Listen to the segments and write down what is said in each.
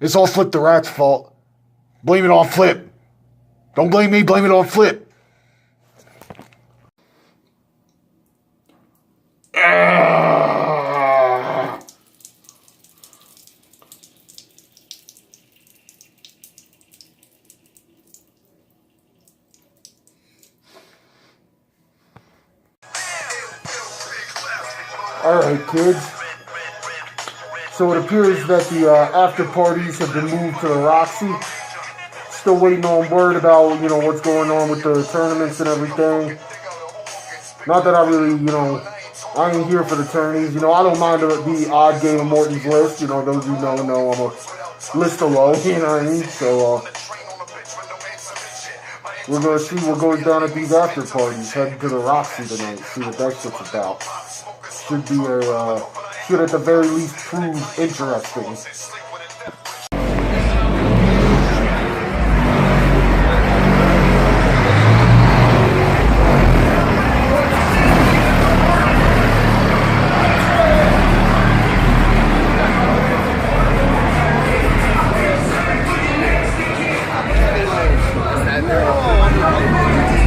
It's all Flip the Rat's fault. Blame it on Flip. Don't blame me, blame it on Flip. Alright, kids. So it appears that the after parties have been moved to the Roxy. Still waiting on word about, what's going on with the tournaments and everything. Not that I really, I ain't here for the tourneys. I don't mind the odd game of Morton's list. Those who know I'm a list alone, you know what I mean? So, we're going to see what goes down at these after parties. Heading to the Roxy tonight, see what that shit's about. Should at the very least prove interesting.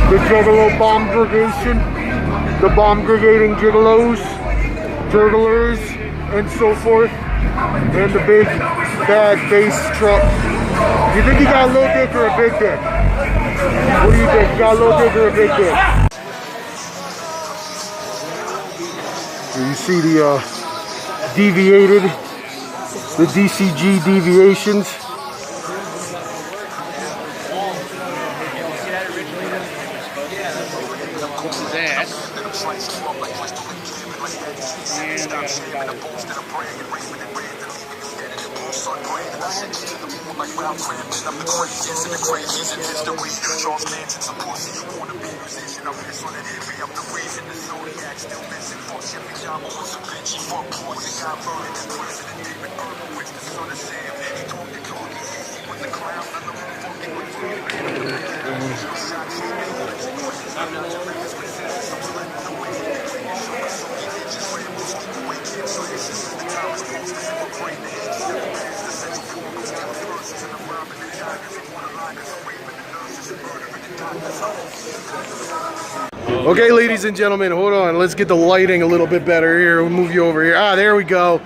The Juggalo bomb gregation, the bomb gregating Juggalos, jugglers, and so forth, and the big bad bass truck. You think he got a little dick or a big dick? What do you think? You got a little dick or a big dick? Here you see the deviated, the DCG deviations. Okay, ladies and gentlemen, hold on. Let's get the lighting a little bit better here. We'll move you over here. There we go.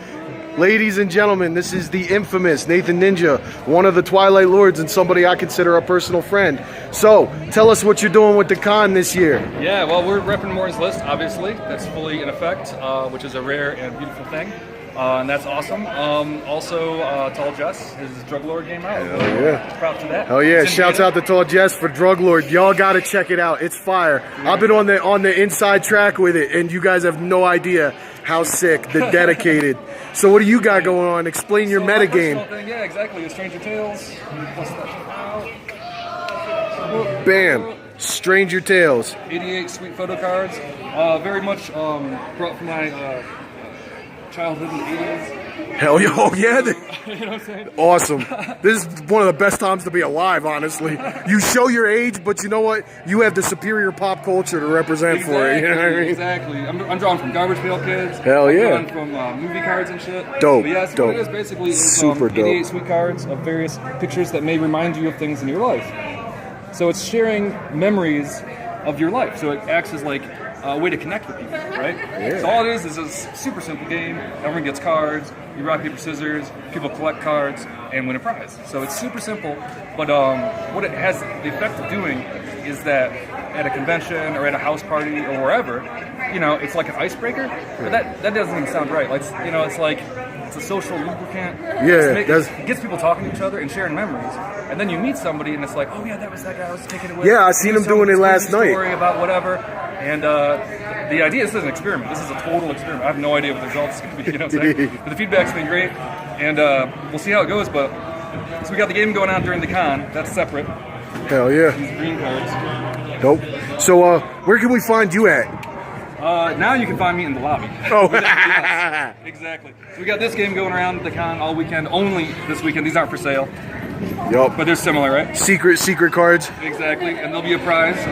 Ladies and gentlemen, this is the infamous Nathan Ninja, one of the Twilight Lords and somebody I consider a personal friend. So, tell us what you're doing with the con this year. Yeah, well, we're repping Morton's List, obviously. That's fully in effect, which is a rare and beautiful thing. And that's awesome. Also, Tall Jess, his Drug Lord game out. Hell yeah. Proud to that. Hell yeah. Shouts out to Tall Jess for Drug Lord. Y'all got to check it out. It's fire. Yeah. I've been on the inside track with it, and you guys have no idea how sick, the dedicated. So what do you got going on? Explain your metagame. Yeah, exactly. The Stranger Tales. Bam. Stranger Tales. 88 sweet photo cards. Very much brought from my childhood in the 80s. Hell yeah, oh yeah. You know what I'm saying? Awesome. This is one of the best times to be alive, honestly. You show your age, but you know what? You have the superior pop culture to represent for it. You know what I mean? Exactly. I'm drawn from Garbage Pail Kids. Hell yeah. I'm drawn from movie cards and shit. Dope, But yes, dope. what it is basically is Super 88 dope. sweet cards of various pictures that may remind you of things in your life. So it's sharing memories of your life. So it acts as like a way to connect with people, right? Yeah. So all it is a super simple game. Everyone gets cards. You rock, paper, scissors. People collect cards and win a prize. So it's super simple, but what it has the effect of doing is that at a convention or at a house party or wherever, it's like an icebreaker. But that doesn't even sound right. Like it's like it's a social lubricant. Yeah, it gets people talking to each other and sharing memories. And then you meet somebody and it's like, oh yeah, that was that guy I was taking it with. Yeah, I seen him doing it last night. Story about whatever. And the idea, this is an experiment. This is a total experiment. I have no idea what the results going to be, you know what I'm saying? But the feedback's been great, and we'll see how it goes. But so we got the game going on during the con. That's separate. Hell yeah. These green cards. Dope. So where can we find you at? Now you can find me in the lobby. Oh. Yes, exactly. So we got this game going around the con all weekend, only this weekend. These aren't for sale. Yup. But they're similar, right? Secret cards. Exactly, and there'll be a prize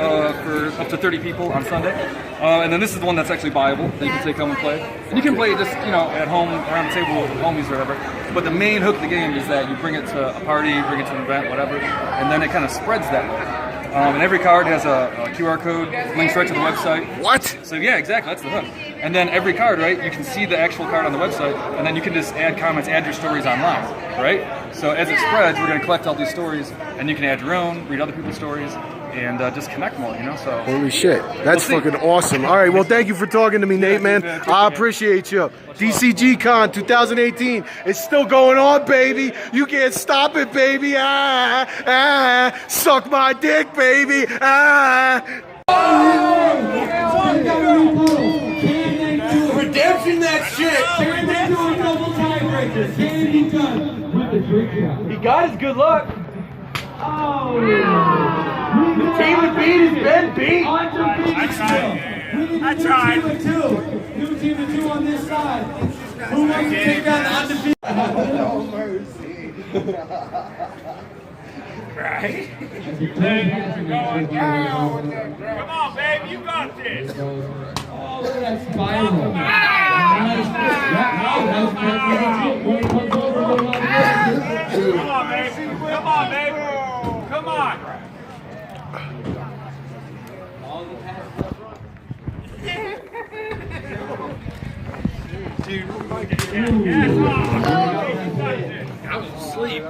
for up to 30 people on Sunday. And then this is the one that's actually buyable that you can take home and play. And you can play it just, at home, around the table with homies or whatever. But the main hook of the game is that you bring it to a party, bring it to an event, whatever, and then it kind of spreads that way. And every card has a QR code, links right to the website. What? So yeah, exactly, that's the hook. And then every card, right, you can see the actual card on the website, and then you can just add comments, add your stories online, right? So as it spreads, we're going to collect all these stories, and you can add your own, read other people's stories, and just connect more, so. Holy shit. That's fucking awesome. All right, well, thank you for talking to me, Nate, man. I appreciate you. DCGCon 2018 is still going on, baby. You can't stop it, baby. Suck my dick, baby. Redemption that shit! He got his good luck. Oh! The team with beat has been beat. I tried. New team of two on this side. Who wants to take down the undefeated? No mercy. Right? Going down. Come on, babe, you got this. Oh, look at that spiral. Come on, babe. Come on, babe. Come on. I was asleep.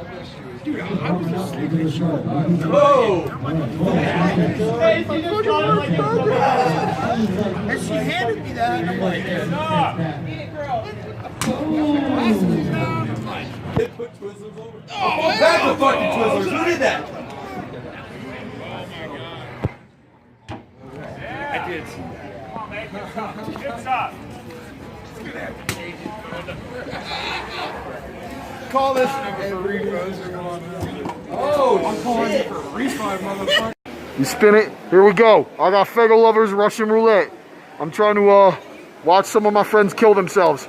Dude, I was asleep. And she handed me that, and I'm like, stop. Back the fucking Twizzlers. Who did that? I did. Good stuff. Call this. Oh, I'm calling it for refive, motherfucker. You spin it. Here we go. I got Fego Lovers Russian Roulette. I'm trying to watch some of my friends kill themselves.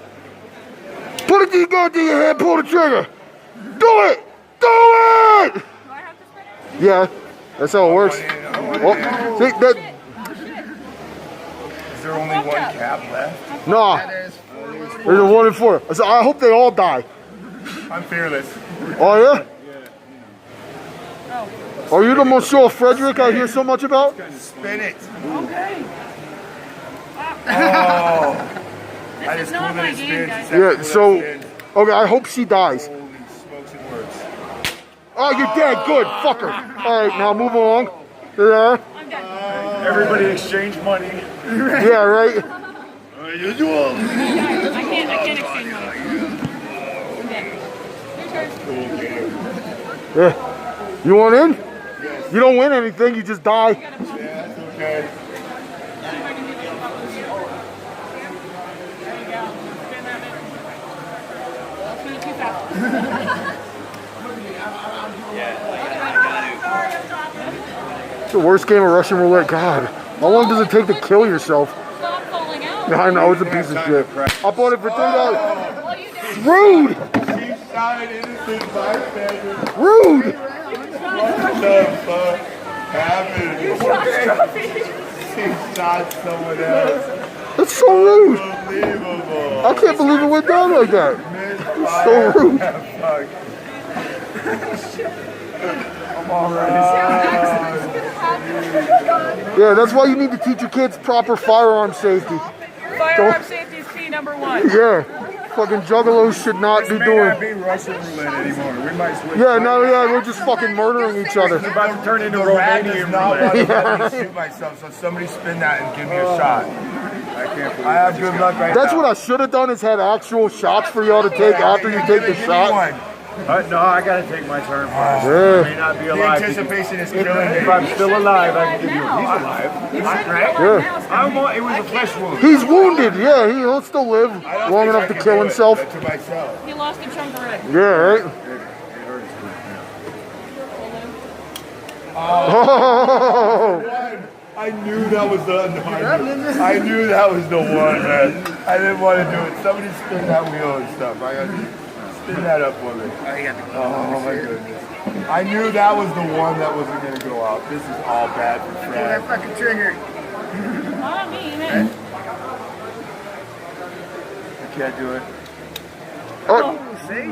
Put it to your gun to your head. Pull the trigger. Do it. Do it. Do I have to spin it? Yeah, that's how it works. Oh, see, that, Is there only one cap left? nah. There's a 1 in 4. So I hope they all die. I'm fearless. Oh, yeah? Are you the Monsieur Frederick I hear so much about? Spin it. Okay. Oh. I This is just not pulled my it game, spins. guys. Yeah, so, okay, I hope she dies. Holy smokes and words. Oh, you're dead. Good. Fuck her. All right, now move along. Yeah. I'm done. Everybody exchange money. Yeah, right? Usual. I can't exchange money. I'm dead. Your turn. Yeah. You want in? You don't win anything. You just die. Yeah, that's okay. There you go. Spin that bit. Spin it too fast. It's the worst game of Russian roulette. God. How long does it take to kill yourself? Stop falling out. I know, it's a piece of shit. I bought it for $3. Well, you did. Rude! She shot an innocent bystander. Rude! What the fuck happened? She shot someone else. That's so rude. Unbelievable. I can't believe it went down like that. Misfire. So rude. Fuck. I'm already Yeah, that's why you need to teach your kids proper firearm safety. Firearm safety is key number 1. Yeah. Fucking juggalos should not be This may not doing. be Russian roulette anymore. We might switch. Yeah, no, yeah, we're just fucking murdering each other. It's about to turn into Romanian roulette. I want to shoot myself, so somebody spin that and give me a shot. I can't believe I have good luck right That's now. what I should have done is had actual shots for y'all to take after you take the shot. No, I gotta take my turn first. Yeah. I may not be alive. The anticipation is killing me. If I'm still alive, I can give you. He's alive. Right? Yeah. It was a flesh wound. He's wounded, yeah, he'll still live long enough to kill himself. To myself. He lost a chunk of red. Yeah, right? Oh. I knew that was the I knew that was the one, man. I didn't want to do it. Somebody spin that wheel and stuff. I got Spin that up for me. Oh my goodness. I knew that was the one that wasn't going to go out. This is all bad for Fred. That fucking trigger. Not me, man. I can't do it. Oh, I'm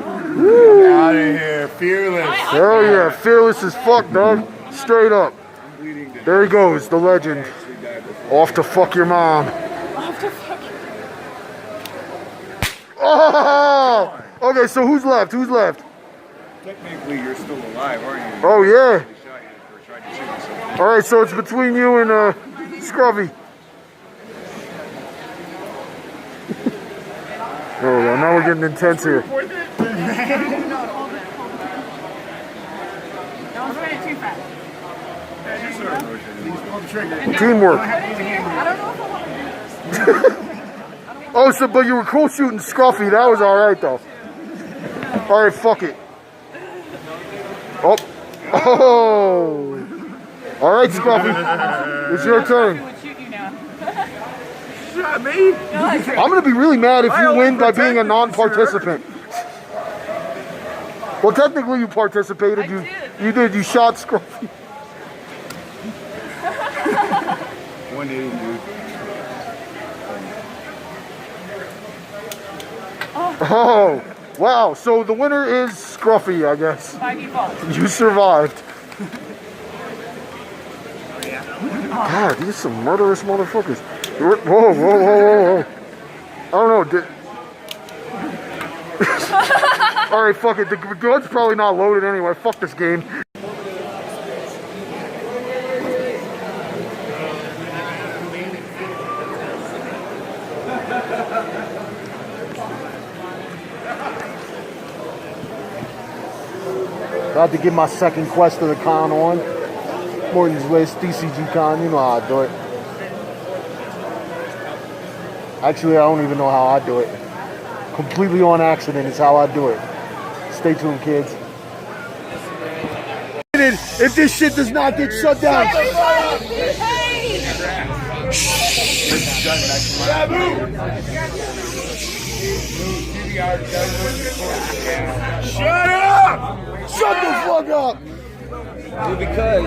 out of here. Fearless. hell yeah, fearless as fuck, dog. Straight up. There he goes, the legend. Off to fuck your mom. Off to fuck your Oh! Okay, so who's left? Who's left? Technically, you're still alive, aren't you? Oh, yeah. All right, so it's between you and Scruffy. Oh, well, now we're getting intense here. Don't spin it too fast. Teamwork. I don't know if I want Oh, so but you were cool shooting Scruffy. That was all right though. All right, fuck it. Oh, oh. All right, Scruffy. It's your turn. would shoot you now. Shot me? I'm gonna be really mad if you win by being a non-participant. Well, technically you participated. You did. You shot Scruffy. 180, dude. Oh, wow. So the winner is Scruffy, I guess. By default. You survived. God, these are some murderous motherfuckers. Whoa, whoa, whoa, whoa, whoa. I don't know. All right, fuck it. The gun's probably not loaded anyway. Fuck this game. About to get my second quest of the con on. Morton's List, DCGCon, you know how I do it. Actually, I don't even know how I do it. Completely on accident is how I do it. Stay tuned, kids. If this shit does not get shut down. Shut up! Shut the fuck up! Because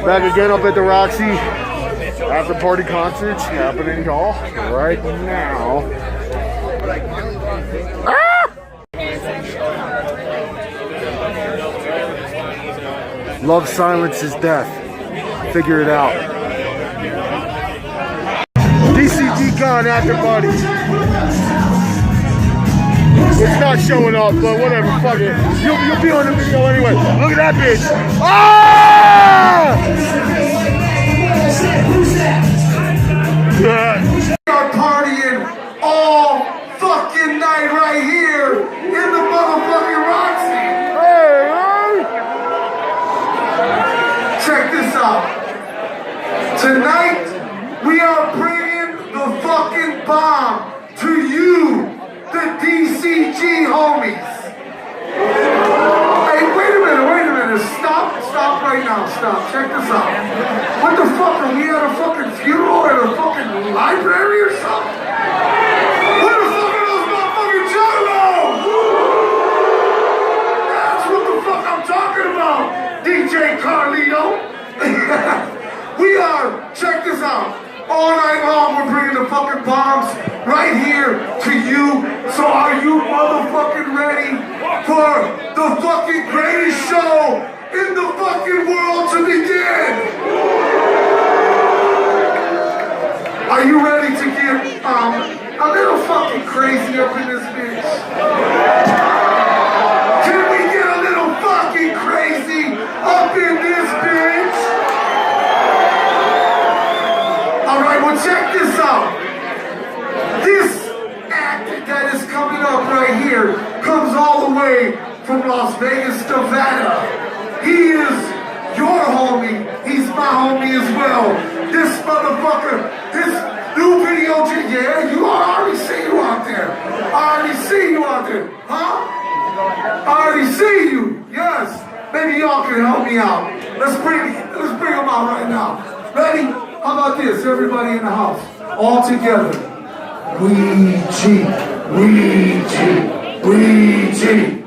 Back again up at the Roxy. After party concerts happening, y'all, right now. Ah! Love silence is death. Figure it out. DCGCon after party. It's not showing up, but whatever, fuck it. You'll be on the video anyway. Look at that bitch. Ah! We are partying all fucking night right here in the motherfucking Roxy. Hey, check this out. Tonight, we are bringing the fucking bomb to you, the DCG homies. Hey, wait a minute. Stop right now, stop. Check this out. What the fuck, are we at a fucking funeral at a fucking library or something? What the fuck are those motherfucking Juggalo? That's what the fuck I'm talking about, DJ Carlito. We are, check this out. All night long, we're bringing the fucking bombs right here to you. So are you motherfucking ready for the fucking greatest show in the fucking world to begin? Are you ready to get a little fucking crazy up in this bitch? Can we get a little fucking crazy up in this bitch? Alright, well check this out. This act that is coming up right here comes all the way from Las Vegas, Nevada. He is your homie. He's my homie as well. This motherfucker, this new video, yeah, I already see you out there. I already see you out there. Huh? I already see you. Yes. Maybe y'all can help me out. Let's bring them out right now. Ready? How about this, everybody in the house? All together. We G.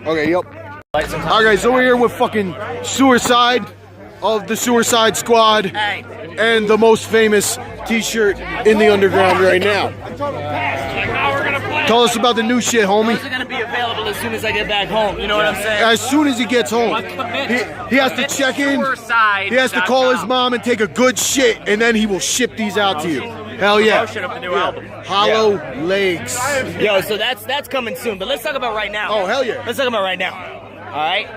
Okay, yep. Okay, so we're here with fucking Sewerside of the Sewerside Squad and the most famous t-shirt in the underground right now. Tell us about the new shit, homie. Those are gonna be available as soon as I get back home. You know what I'm saying? As soon as he gets home. He has to check in. He has to call his mom and take a good shit, and then he will ship these out to you. Hell yeah. Hollow Legs. Yo, so that's coming soon. But let's talk about right now. Oh, hell yeah. Let's talk about right now. All right?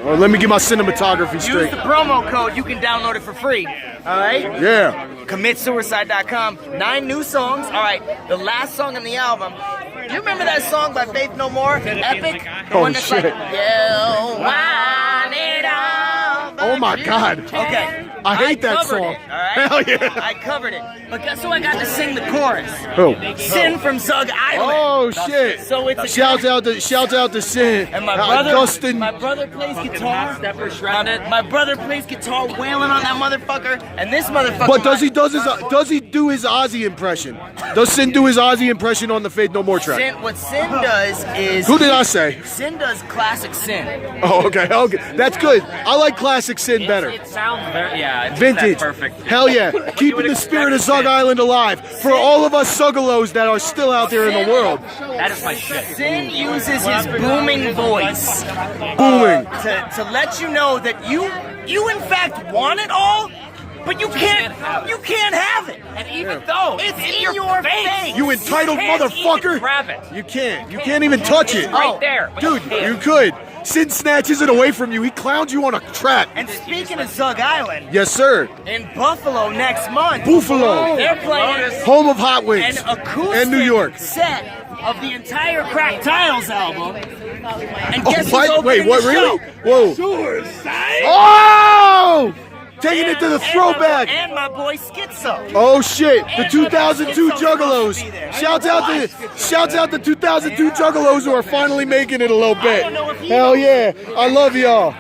Oh, let me get my cinematography straight. Use the promo code. You can download it for free. All right? Yeah. CommitSuicide.com. 9 new songs. All right. The last song on the album. Do you remember that song by Faith No More? Epic? The Oh, one that's shit. like, you want it all, but Oh, my you God. Okay. I hate that covered song. It, all right? Hell yeah. I covered it. But guess who I got to sing the chorus? Who? Sin from Zug Island. Oh shit! So it's a Shouts out to Sin. And my brother, Dustin. my brother plays guitar. My brother plays guitar, wailing on that motherfucker, and this motherfucker. But does he do his Ozzy impression? Does Sin do his Ozzy impression on the Faith No More track? What Sin does is. Who did I say? Sin does classic Sin. Oh, okay, that's good. I like classic Sin better. It sounds very, it's Vintage. perfect. Hell yeah. Keeping the spirit of Zug Island alive for all of us Zuggalos that are still out there in the world. That is my shit. Sin uses his booming voice Booming. to let you know that you in fact want it all, but you can't have it. And even though It's in your face. You entitled motherfucker. grab it. You can't. You can't even touch it. Right there. but Dude, you can't. you could. Sin snatches it away from you. He clowns you on a track. And speaking of Zug Island, Yes, sir. in Buffalo next month, Buffalo. they're playing Home of Hot Wings. an acoustic And New York. set of the entire Crack Tiles album. And Oh, guess who's what? opening Wait, what? the Really? show? Whoa. Oh! Taking it to the And throwback. and my boy Schizo. Oh shit! The And 2002 Schizo's Juggalos. supposed to be there. Shouts out the 2002 Juggalos who are finally making it a little bit. don't know if he Hell knows. yeah! I love y'all.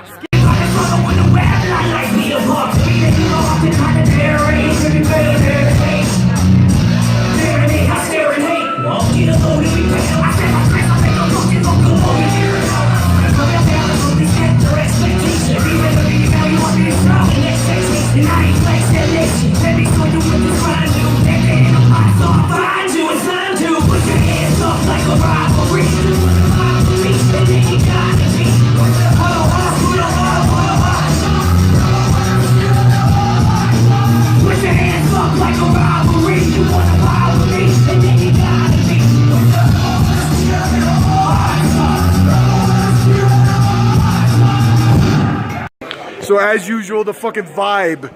So as usual, the fucking vibe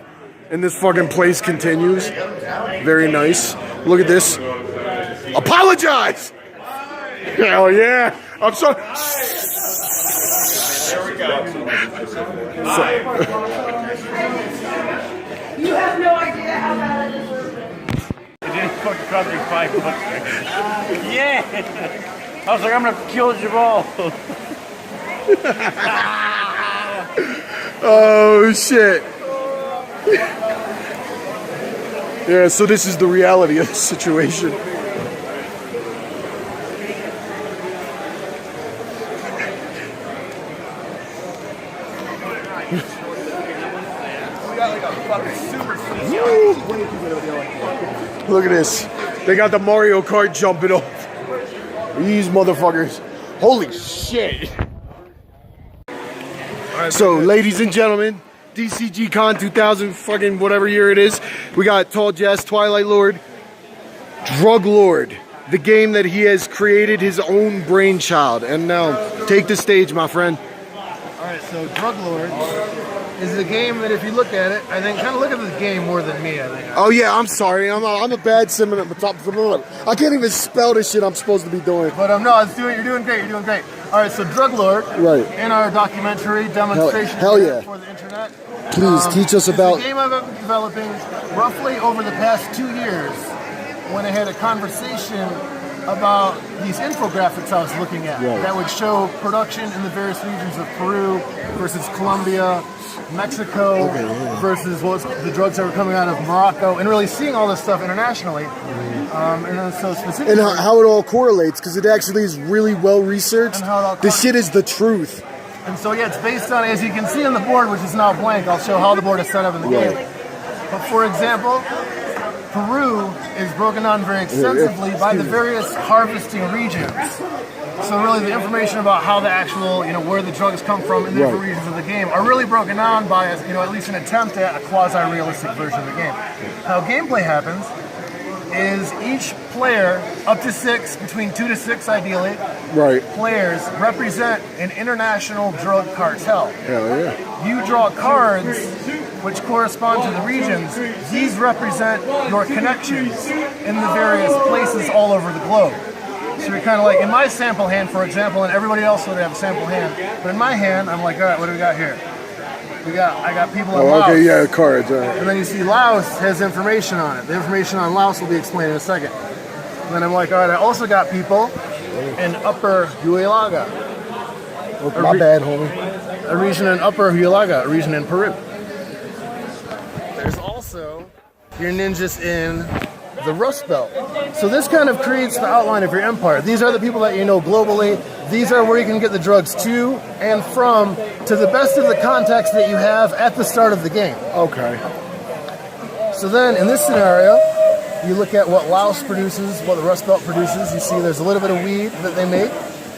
in this fucking place continues. Very nice. Look at this. Apologize! Hell yeah! I'm sorry. You have no idea how bad it is. Yeah. I was like, I'm gonna kill Jabal. Oh shit. Yeah, so this is the reality of the situation. Look at this. They got the Mario Kart jumping off. These motherfuckers. Holy shit. So, ladies and gentlemen, DCGCon 2000 fucking whatever year it is, we got Tall Jazz, Twilight Lord, Drug Lord, the game that he has created his own brainchild. And now, take the stage, my friend. Alright, so Drug Lord is a game that if you look at it, I think kind of look at the game more than me, I think. Oh yeah, I'm sorry. I'm a bad simmer. I can't even spell the shit I'm supposed to be doing. But no, you're doing great, you're doing great. Alright, so Drug Lord, Right. in our documentary demonstration Hell yeah. for the internet. Please teach us It's about. a game I've been developing roughly over the past 2 years. when I had a conversation about these infographics I was looking at that would show production in the various regions of Peru versus Colombia, Mexico versus the drugs that were coming out of Morocco, and really seeing all this stuff internationally. And then so specifically, And how it all correlates, because it actually is really well researched. This shit is the truth. And so yeah, it's based on, as you can see on the board, which is now blank. I'll show how the board is set up in the game. But for example, Peru is broken down very extensively by the various harvesting regions. So really the information about how the actual, where the drugs come from in the different regions of the game are really broken down by, at least an attempt at a quasi-realistic version of the game. How gameplay happens is each player, up to 6, between 2 to 6 ideally, players represent an international drug cartel. Hell yeah. You draw cards which correspond to the regions. These represent your connections in the various places all over the globe. So you're kind of like, in my sample hand, for example, and everybody else would have a sample hand, but in my hand, I'm like, all right, what do we got here? I got people in Laos. Okay, yeah, cards. And then you see Laos has information on it. The information on Laos will be explained in a second. And then I'm like, all right, I also got people in Upper Huillaga. My bad, homie. A region in Upper Huillaga, a region in Peru. There's also your ninjas in the Rust Belt. So this kind of creates the outline of your empire. These are the people that you know globally. These are where you can get the drugs to and from, to the best of the contacts that you have at the start of the game. Okay. So then, in this scenario, you look at what Laos produces, what the Rust Belt produces. You see there's a little bit of weed that they make.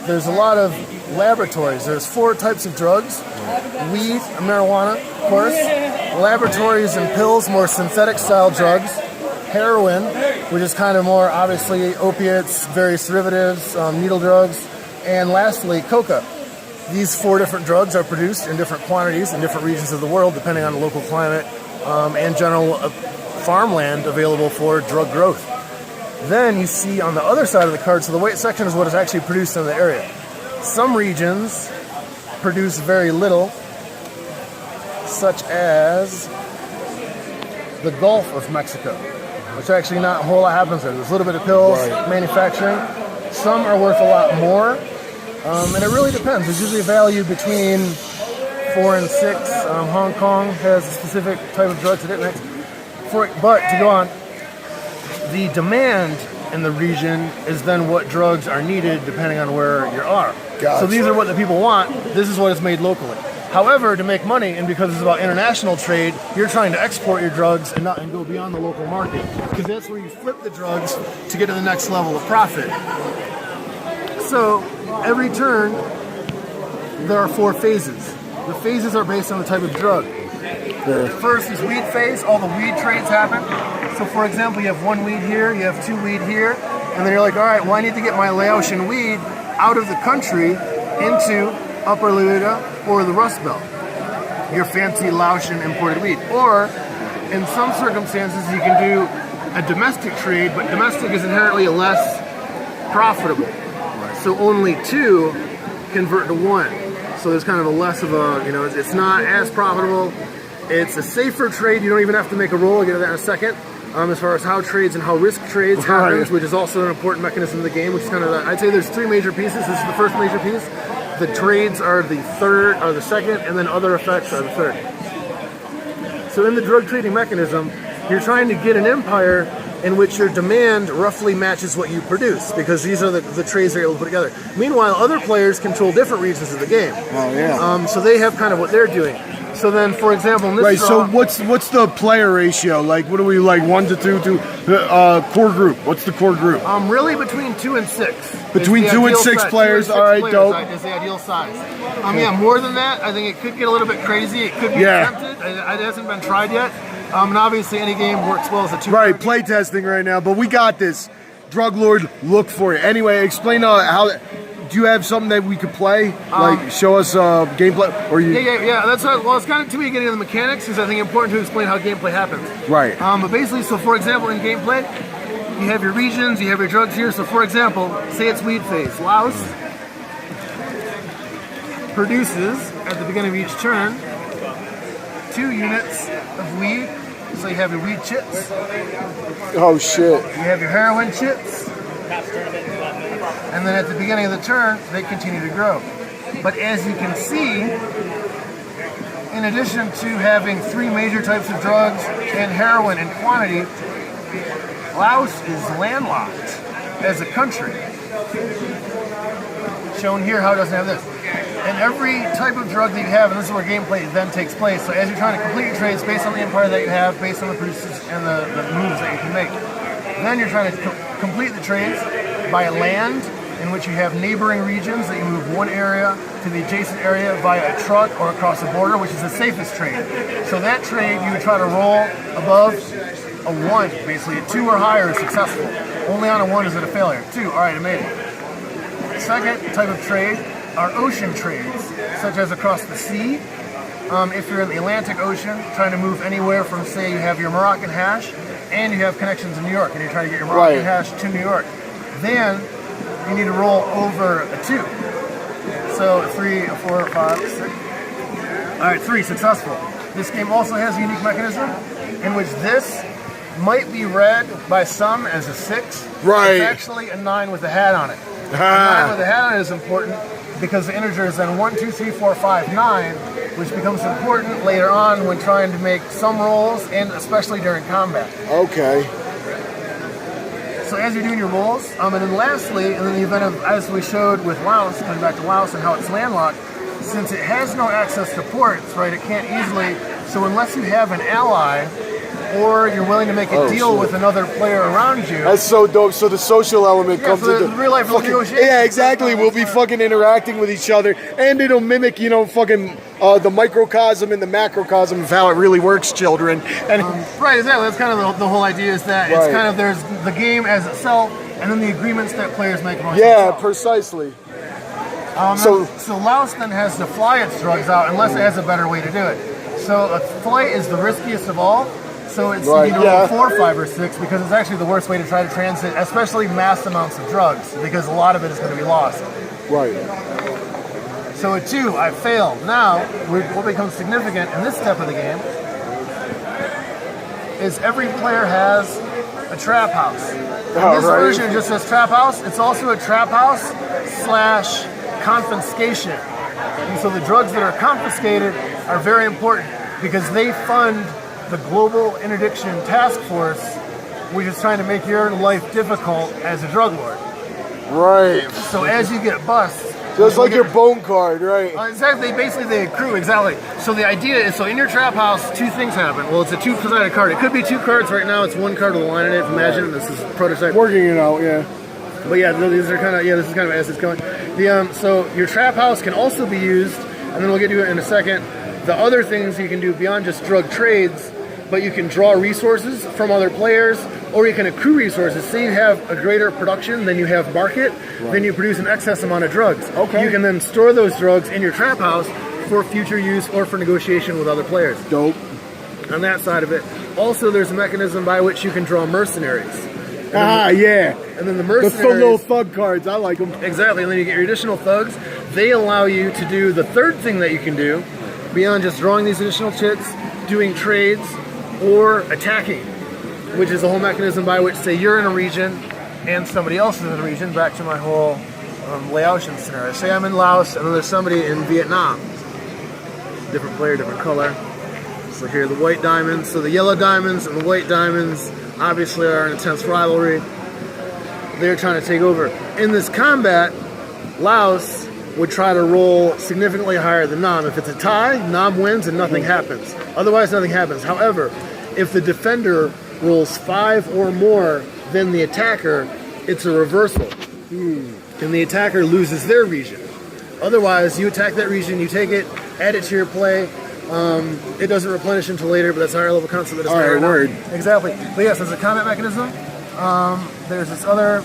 There's a lot of laboratories. There's 4 types of drugs. Weed, marijuana, of course. Laboratories and pills, more synthetic style drugs. Heroin, which is kind of more obviously opiates, various derivatives, needle drugs. And lastly, coca. These 4 different drugs are produced in different quantities in different regions of the world, depending on the local climate and general farmland available for drug growth. Then you see on the other side of the card, so the white section is what is actually produced in the area. Some regions produce very little, such as the Gulf of Mexico, which actually not a whole lot happens there. There's a little bit of pills, manufacturing. Some are worth a lot more, and it really depends. There's usually a value between 4 and 6. Hong Kong has a specific type of drugs that it makes. But to go on, the demand in the region is then what drugs are needed depending on where you are. Gotcha. So these are what the people want. This is what is made locally. However, to make money, and because it's about international trade, you're trying to export your drugs and go beyond the local market. Because that's where you flip the drugs to get to the next level of profit. So every turn, there are 4 phases. The phases are based on the type of drug. The first is weed phase. All the weed trades happen. So for example, you have 1 weed here, you have 2 weed here, and then you're like, all right, well, I need to get my Laotian weed out of the country into Upper Luida or the Rust Belt. Your fancy Laotian imported weed. Or in some circumstances, you can do a domestic trade, but domestic is inherently less profitable. So only 2 convert to 1. So there's kind of a less of a, it's not as profitable. It's a safer trade. You don't even have to make a roll. I'll get to that in a second. As far as how trades and how risk trades happens, which is also an important mechanism of the game, which is kind of, I'd say there's 3 major pieces. This is the first major piece. The trades are the third, or the second, and then other effects are the third. So in the drug trading mechanism, you're trying to get an empire in which your demand roughly matches what you produce, because these are the trades they're able to put together. Meanwhile, other players control different regions of the game. Oh yeah. So they have kind of what they're doing. So then, for example, in this so what's the player ratio? Like, what are we, like 1 to 2 to core group? What's the core group? Really between 2 and 6. Between 2 and 6 players. All right, dope. Is the ideal size. Yeah, more than that, I think it could get a little bit crazy. It could be attempted. It hasn't been tried yet. And obviously, any game works well as a 2. Right, play testing right now, but we got this. Drug Lord, look for it. Anyway, explain how. Do you have something that we could play? Like, show us gameplay? Or you? Yeah. That's well, it's kind of too me getting into the mechanics, because I think it's important to explain how gameplay happens. Right. But basically, so for example, in gameplay, you have your regions, you have your drugs here. So for example, say it's weed phase. Laos produces, at the beginning of each turn, 2 units of weed So you have your weed chips, Oh shit. you have your heroin chips, and then at the beginning of the turn, they continue to grow. But as you can see, in addition to having 3 major types of drugs and heroin in quantity, Laos is landlocked as a country. Shown here how it doesn't have this. And every type of drug that you have, and this is where gameplay then takes place, so as you're trying to complete your trades based on the empire that you have, based on the producers and the moves that you can make, then you're trying to complete the trades by land, in which you have neighboring regions that you move one area to the adjacent area via a truck or across the border, which is the safest trade. So that trade, you would try to roll above a 1, basically. A 2 or higher is successful. Only on a 1 is it a failure. 2, all right, I made it. Second type of trade are ocean trades, such as across the sea. If you're in the Atlantic Ocean, trying to move anywhere from, say, you have your Moroccan hash, and you have connections in New York, and you're trying to get your Moroccan hash to New York. Then you need to roll over a 2. So 3, 4, 5, 6. All right, 3, successful. This game also has a unique mechanism in which this might be read by some as a 6. Right. It's actually a 9 with a hat on it. The 9 with a hat on it is important because the integer is then 1, 2, 3, 4, 5, 9, which becomes important later on when trying to make some rolls and especially during combat. Okay. So as you're doing your rolls, and then lastly, and then the event of, as we showed with Laos, coming back to Laos and how it's landlocked, since it has no access to ports, right, it can't easily, so unless you have an ally, or you're willing to make a deal with another player around you. That's so dope. So the social element comes so into real life negotiation. Yeah, exactly. We'll be fucking interacting with each other, and it'll mimic, fucking the microcosm and the macrocosm of how it really works, children. And right, exactly. That's kind of the whole idea. Is that it's kind of there's the game as itself, and then the agreements that players make amongst themselves. Precisely. So Laos then has to fly its drugs out unless it has a better way to do it. So a flight is the riskiest of all. So it's either 4, 5, or 6 because it's actually the worst way to try to transit, especially mass amounts of drugs, because a lot of it is going to be lost. Right. So a 2, I failed. Now, what becomes significant in this step of the game is every player has a trap house. And this version just says trap house. It's also a trap house / confiscation. And so the drugs that are confiscated are very important because they fund the Global Interdiction Task Force, which is trying to make your life difficult as a drug lord. Right. So as you get busts, so it's like your bone card, right? Exactly. Basically, they accrue. Exactly. So the idea is, so in your trap house, 2 things happen. Well, it's a 2-sided card. It could be 2 cards. Right now, it's 1 card with a line in it. Imagine this is prototype. Working it out, yeah. But yeah, these are kind of this is kind of as it's going. So your trap house can also be used, and then we'll get to it in a second. The other things you can do beyond just drug trades, but you can draw resources from other players, or you can accrue resources. Say you have a greater production than you have market, then you produce an excess amount of drugs. Okay. You can then store those drugs in your trap house for future use or for negotiation with other players. Dope. On that side of it. Also, there's a mechanism by which you can draw mercenaries. Yeah. And then the mercenaries... The little thug cards, I like them. Exactly, and then you get your additional thugs. They allow you to do the third thing that you can do, beyond just drawing these additional chits, doing trades, or attacking, which is the whole mechanism by which, say, you're in a region and somebody else is in a region. Back to my whole Laotian scenario. Say I'm in Laos and then there's somebody in Vietnam. Different player, different color. So here are the white diamonds. So the yellow diamonds and the white diamonds obviously are an intense rivalry. They're trying to take over. In this combat, Laos would try to roll significantly higher than Nam. If it's a tie, Nam wins and nothing happens. Otherwise, nothing happens. However, if the defender rolls 5 or more than the attacker, it's a reversal. And the attacker loses their region. Otherwise, you attack that region, you take it, add it to your play. It doesn't replenish until later, but that's a higher level concept. That Alright, word. Exactly. But yes, as a combat mechanism, there's this other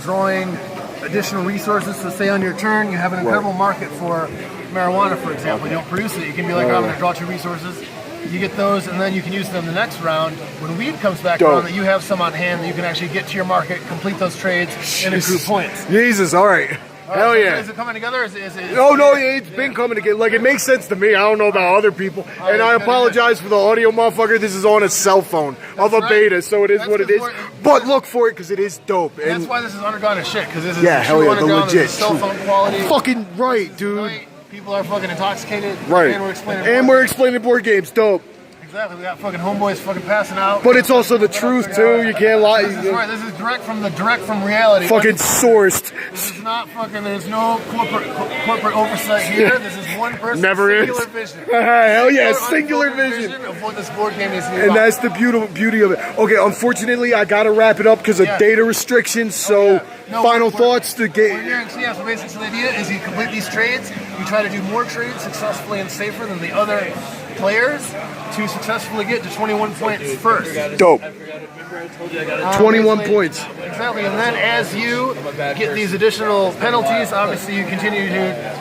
drawing additional resources. So say on your turn, you have an incredible market for marijuana, for example. You don't produce it. You can be like, I'm going to draw 2 resources. You get those, and then you can use them the next round. When weed comes back around, that you have some on hand that you can actually get to your market, complete those trades, and accrue points. Jesus, all right. Hell yeah. Is it coming together? Is it No, it's been coming together. Like, it makes sense to me. I don't know about other people. And I apologize for the audio, motherfucker. This is on a cell phone of a beta, so it is what it is. But look for it, because it is dope. And that's why this is undergone as shit, because this is hell yeah, the legit. cell phone quality. Fucking right, dude. People are fucking intoxicated. Right. And we're explaining board games. Dope. Exactly. We got fucking homeboys fucking passing out. But it's also the truth, too. You can't lie. This is right. This is direct from reality. Fucking sourced. This is not fucking, there's no corporate oversight here. This is one person. Never singular is. vision. Hell yeah, singular vision. Of what this board game is to be And about. that's the beauty of it. Okay, unfortunately, I gotta wrap it up because of data restrictions. So, final thoughts to get. So basically, the idea is you complete these trades. You try to do more trades successfully and safer than the other players to successfully get to 21 points first. Dope. 21 points. Exactly, and then as you get these additional penalties, obviously you continue to get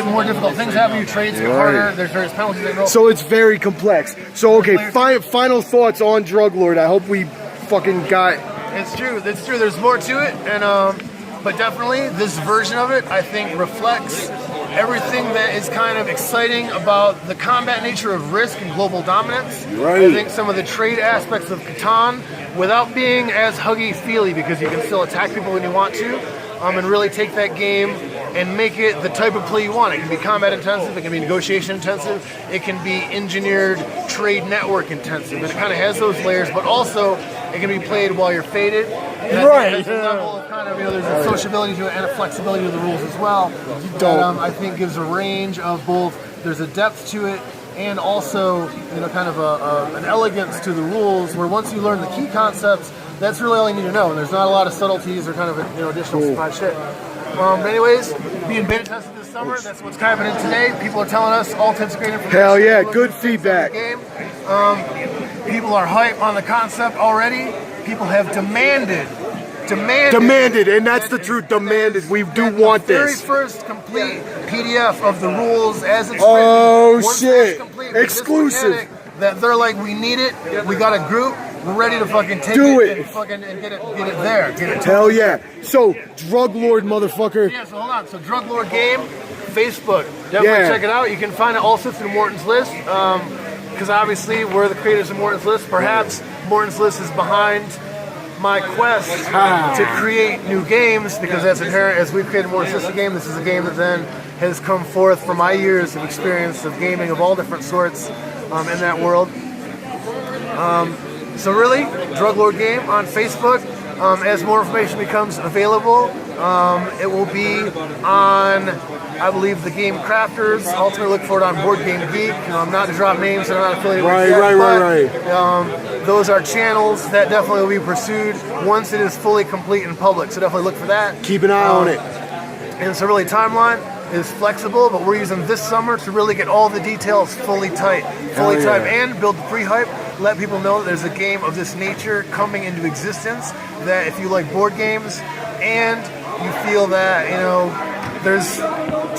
more difficult things happen. Your trades get harder. There's various penalties that roll. So it's very complex. So okay, final thoughts on Drug Lord. I hope we fucking got. It's true. There's more to it, and but definitely this version of it, I think, reflects everything that is kind of exciting about the combat nature of Risk and global dominance. Right. I think some of the trade aspects of Catan, without being as huggy-feely, because you can still attack people when you want to, and really take that game and make it the type of play you want. It can be combat intensive, it can be negotiation intensive, it can be engineered trade network intensive, and it kind of has those layers, but also it can be played while you're faded. And right. There's a level of kind of, there's a sociability to it and a flexibility to the rules as well. That I think gives a range of both, there's a depth to it, and also, kind of an elegance to the rules, where once you learn the key concepts, that's really all you need to know, and there's not a lot of subtleties or kind of additional surprise shit. But anyways, being beta tested this summer, that's what's happening today. People are telling us all types of great information. Hell yeah, good feedback. People are hype on the concept already. People have demanded, and that's the truth. Demanded. We do want this. The very first complete PDF of the rules as it's written. Once Shit! Complete, Exclusive. That they're like, we need it. We got a group. We're ready to fucking take it and fucking get it there. Get it. Hell yeah! So, Drug Lord, motherfucker. Yeah. So hold on. So Drug Lord game, Facebook. Definitely check it out. You can find it also through Morton's List. Because obviously we're the creators of Morton's List. Perhaps Morton's List is behind my quest to create new games, because that's inherent. As we've created Morton's List game, this is a game that then has come forth from my years of experience of gaming of all different sorts in that world. So really, Drug Lord game on Facebook. As more information becomes available, it will be on, I believe, the Game Crafters. Ultimately, look for it on Board Game Geek. Not to drop names that I'm not affiliated with yet, right. Those are channels that definitely will be pursued once it is fully complete and public. So definitely look for that. Keep an eye on it. And so really, timeline is flexible, but we're using this summer to really get all the details fully tight, and build the pre-hype. Let people know that there's a game of this nature coming into existence, that if you like board games and you feel that, there's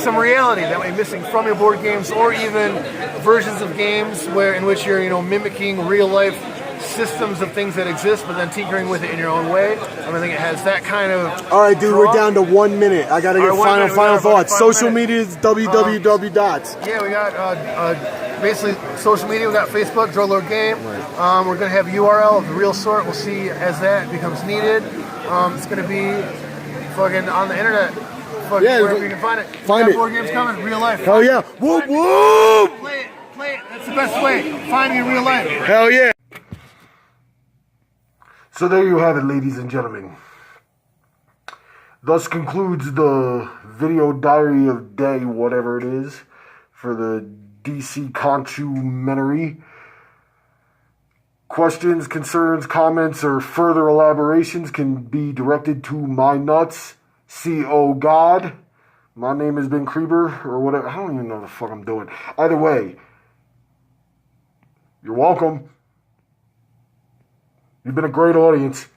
some reality that may be missing from your board games, or even versions of games in which you're, mimicking real life systems of things that exist, but then tinkering with it in your own way. I think it has that kind of. All right, dude, we're down to 1 minute. I gotta get final thoughts. Social media is www. Yeah, we got basically social media. We got Facebook, Drug Lord Game. We're gonna have URL of the real sort. We'll see as that becomes needed. It's gonna be fucking on the internet. Wherever you can find it. Find it. Board games coming, real life. Hell yeah! Whoop whoop! Play it. That's the best way. Finding in real life. Hell yeah! So there you have it, ladies and gentlemen. Thus concludes the video diary of day, whatever it is, for the DC Conchumentary. Questions, concerns, comments, or further elaborations can be directed to my nuts, C.O. God. My name has been Creeper, or whatever. I don't even know what the fuck I'm doing. Either way, you're welcome. You've been a great audience.